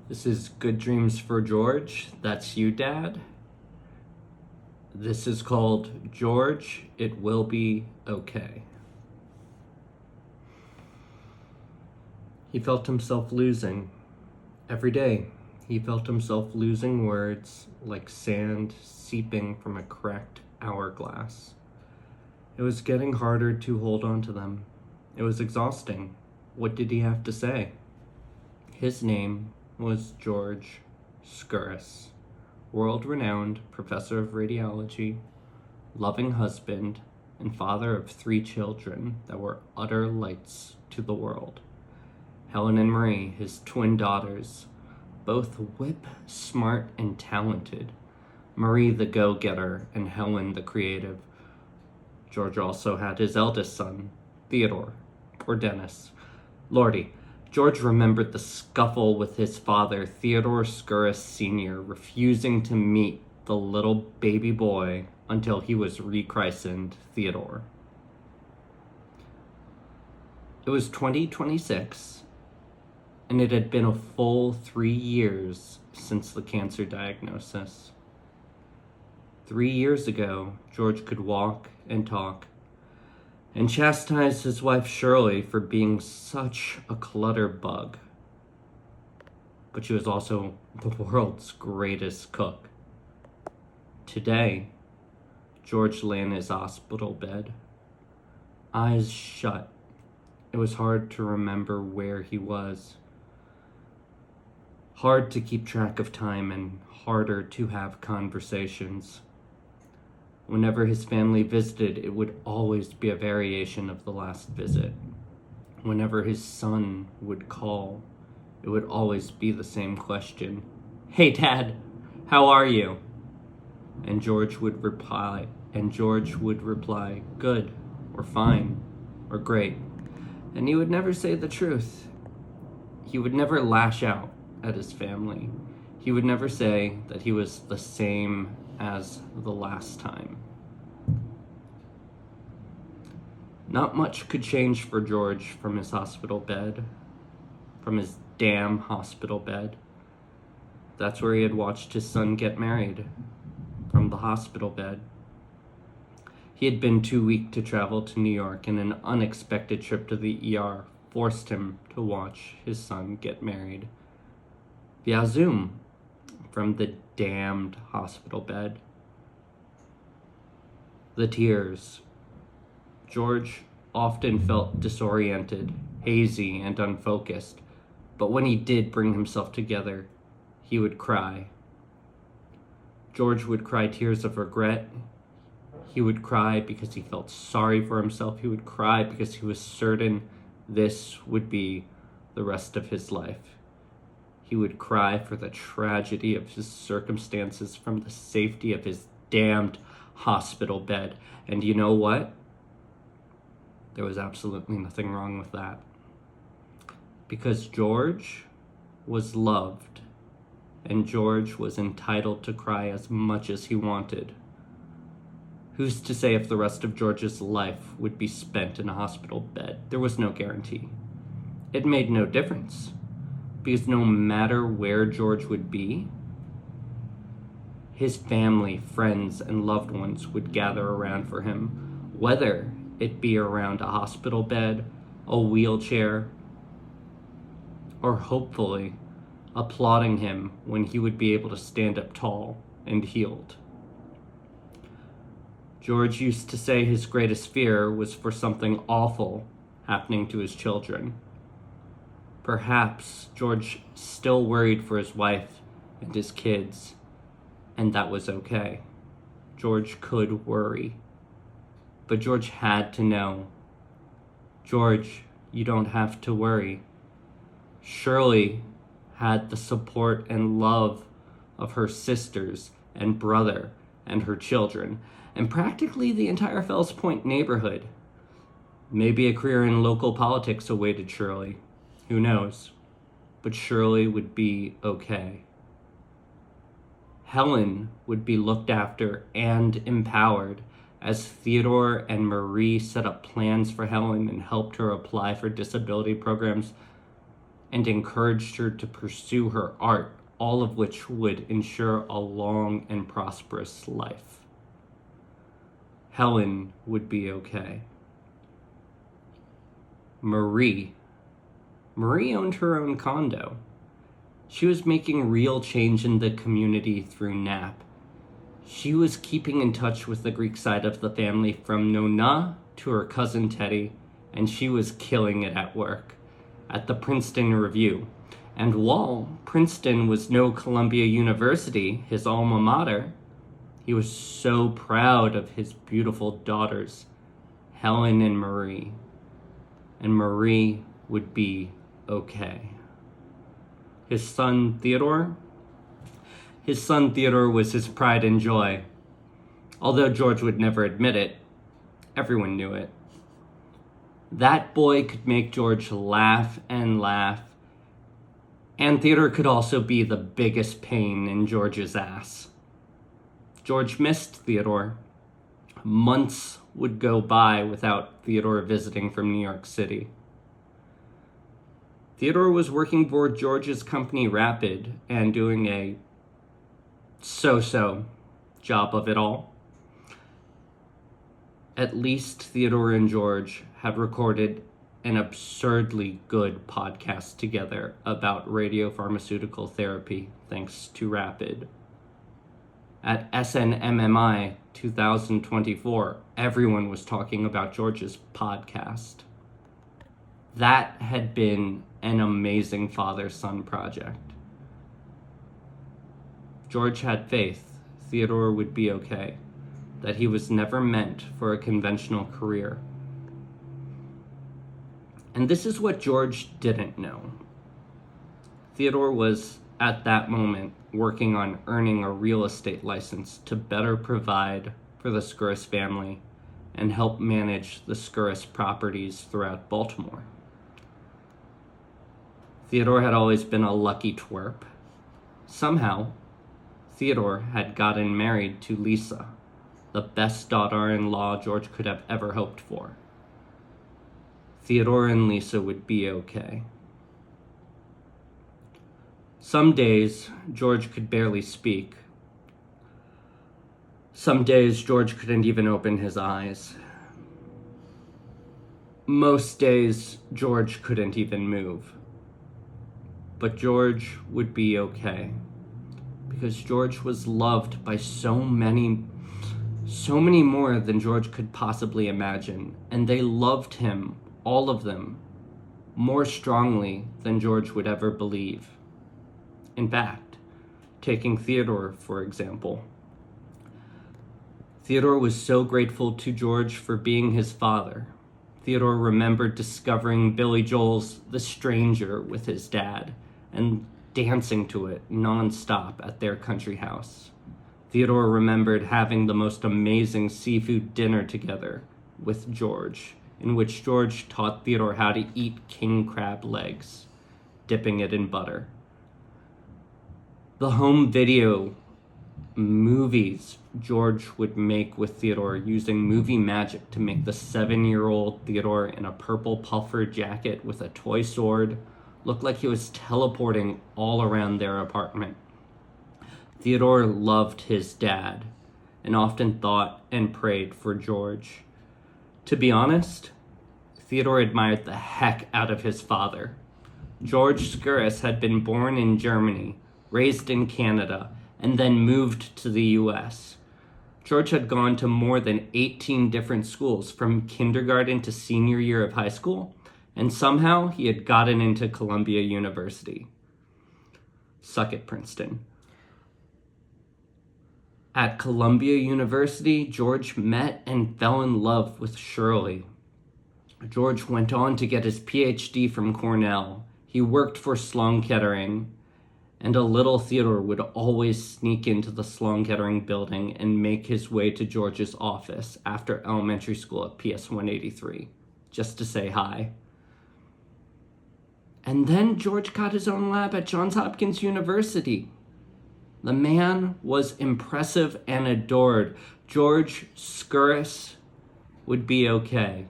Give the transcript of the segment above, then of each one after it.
This is Good Dreams for George. That's you, Dad. This is called George, It Will Be Okay. He felt himself losing. Every day, he felt himself losing words like sand seeping from a cracked hourglass. It was getting harder to hold on to them. It was exhausting. What did he have to say? His name was George Skouras, world-renowned professor of radiology, loving husband, and father of 3 children that were utter lights to the world. Helen and Marie, his twin daughters, both whip smart and talented. Marie the go-getter and Helen the creative. George also had his eldest son, Theodore, or Dennis. Lordy, George remembered the scuffle with his father, Theodore Skouras Sr., refusing to meet the little baby boy until he was rechristened Theodore. It was 2026, and it had been a full 3 years since the cancer diagnosis. 3 years ago, George could walk and talk and chastised his wife Shirley for being such a clutter bug. But she was also the world's greatest cook. Today, George lay in his hospital bed, eyes shut. It was hard to remember where he was. Hard to keep track of time and harder to have conversations. Whenever his family visited, it would always be a variation of the last visit. Whenever his son would call, it would always be the same question. "Hey, Dad, how are you?" And George would reply, "Good," or "Fine," or "Great." And he would never say the truth. He would never lash out at his family. He would never say that he was the same as the last time. Not much could change for George from his hospital bed, from his damn hospital bed. That's where he had watched his son get married, from the hospital bed. He had been too weak to travel to New York, and an unexpected trip to the ER forced him to watch his son get married via Zoom from the damned hospital bed. The tears. George often felt disoriented, hazy, and unfocused, but when he did bring himself together, he would cry. George would cry tears of regret. He would cry because he felt sorry for himself. He would cry because he was certain this would be the rest of his life. He would cry for the tragedy of his circumstances from the safety of his damned hospital bed. And you know what? There was absolutely nothing wrong with that. Because George was loved, and George was entitled to cry as much as he wanted. Who's to say if the rest of George's life would be spent in a hospital bed? There was no guarantee. It made no difference, because no matter where George would be, his family, friends, and loved ones would gather around for him, whether it be around a hospital bed, a wheelchair, or hopefully applauding him when he would be able to stand up tall and healed. George used to say his greatest fear was for something awful happening to his children. Perhaps George still worried for his wife and his kids, and that was okay. George could worry. But George had to know. George, you don't have to worry. Shirley had the support and love of her sisters and brother and her children, and practically the entire Fells Point neighborhood. Maybe a career in local politics awaited Shirley. Who knows? But Shirley would be okay. Helen would be looked after and empowered as Theodore and Marie set up plans for Helen and helped her apply for disability programs. and encouraged her to pursue her art, all of which would ensure a long and prosperous life. Helen would be okay. Marie owned her own condo. She was making real change in the community through NAP. She was keeping in touch with the Greek side of the family from Nona to her cousin Teddy, and she was killing it at work, at the Princeton Review. And while Princeton was no Columbia University, his alma mater, he was so proud of his beautiful daughters, Helen and Marie. And Marie would be okay. His son Theodore was his pride and joy. Although George would never admit it, everyone knew it. That boy could make George laugh and laugh, and Theodore could also be the biggest pain in George's ass. George missed Theodore. Months would go by without Theodore visiting from New York City. Theodore was working for George's company Rapid and doing a so-so job of it all. At least Theodore and George had recorded an absurdly good podcast together about radiopharmaceutical therapy, thanks to Rapid. At SNMMI 2024, everyone was talking about George's podcast. That had been an amazing father-son project. George had faith Theodore would be okay, that he was never meant for a conventional career. And this is what George didn't know. Theodore was, at that moment, working on earning a real estate license to better provide for the Skouras family and help manage the Skouras properties throughout Baltimore. Theodore had always been a lucky twerp. Somehow, Theodore had gotten married to Lisa, the best daughter-in-law George could have ever hoped for. Theodore and Lisa would be okay. Some days, George could barely speak. Some days, George couldn't even open his eyes. Most days, George couldn't even move. But George would be okay, because George was loved by so many more than George could possibly imagine, and they loved him, all of them, more strongly than George would ever believe. In fact, taking Theodore, for example, Theodore was so grateful to George for being his father. Theodore remembered discovering Billy Joel's The Stranger with his dad and dancing to it nonstop at their country house. Theodore remembered having the most amazing seafood dinner together with George, in which George taught Theodore how to eat king crab legs, dipping it in butter. The home video movies George would make with Theodore using movie magic to make the 7-year-old Theodore in a purple puffer jacket with a toy sword look like he was teleporting all around their apartment. Theodore loved his dad and often thought and prayed for George. To be honest, Theodore admired the heck out of his father. George Skouras had been born in Germany, raised in Canada, and then moved to the US. George had gone to more than 18 different schools from kindergarten to senior year of high school, and somehow he had gotten into Columbia University. Suck it, Princeton. At Columbia University, George met and fell in love with Shirley. George went on to get his PhD from Cornell. He worked for Sloan Kettering, and a little Theodore would always sneak into the Sloan Kettering building and make his way to George's office after elementary school at PS 183, just to say hi. And then George got his own lab at Johns Hopkins University. The man was impressive and adored. George Skouras would be okay.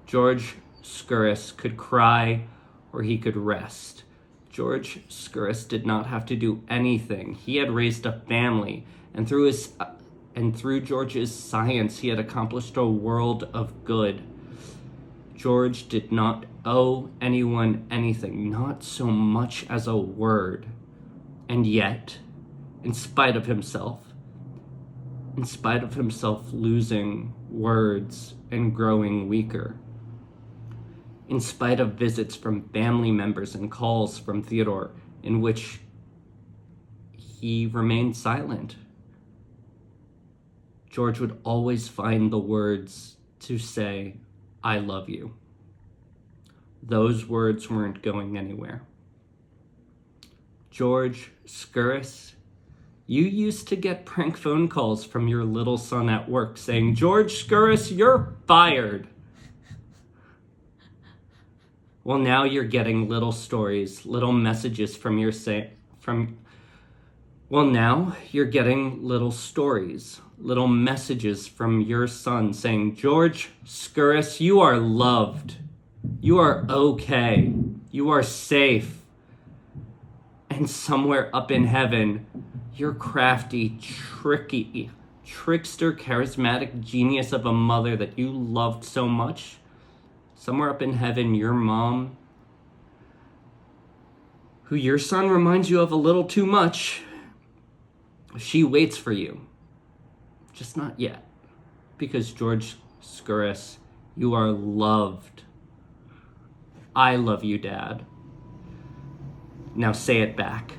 George Skouras could cry where he could rest. George Skouras did not have to do anything. He had raised a family, and through George's science, he had accomplished a world of good. George did not owe anyone anything, not so much as a word. And yet, in spite of himself losing words and growing weaker, in spite of visits from family members and calls from Theodore in which he remained silent, George would always find the words to say, "I love you." Those words weren't going anywhere. George Skouras, you used to get prank phone calls from your little son at work saying, "George Skouras, you're fired." Well, now you're getting little stories, little messages from your little messages from your son saying, "George Skouras, you are loved. You are okay. You are safe. And somewhere up in heaven, your crafty, trickster, charismatic genius of a mother that you loved so much, somewhere up in heaven, your mom, who your son reminds you of a little too much, she waits for you. Just not yet. Because George Skouras, you are loved. I love you, Dad. Now say it back.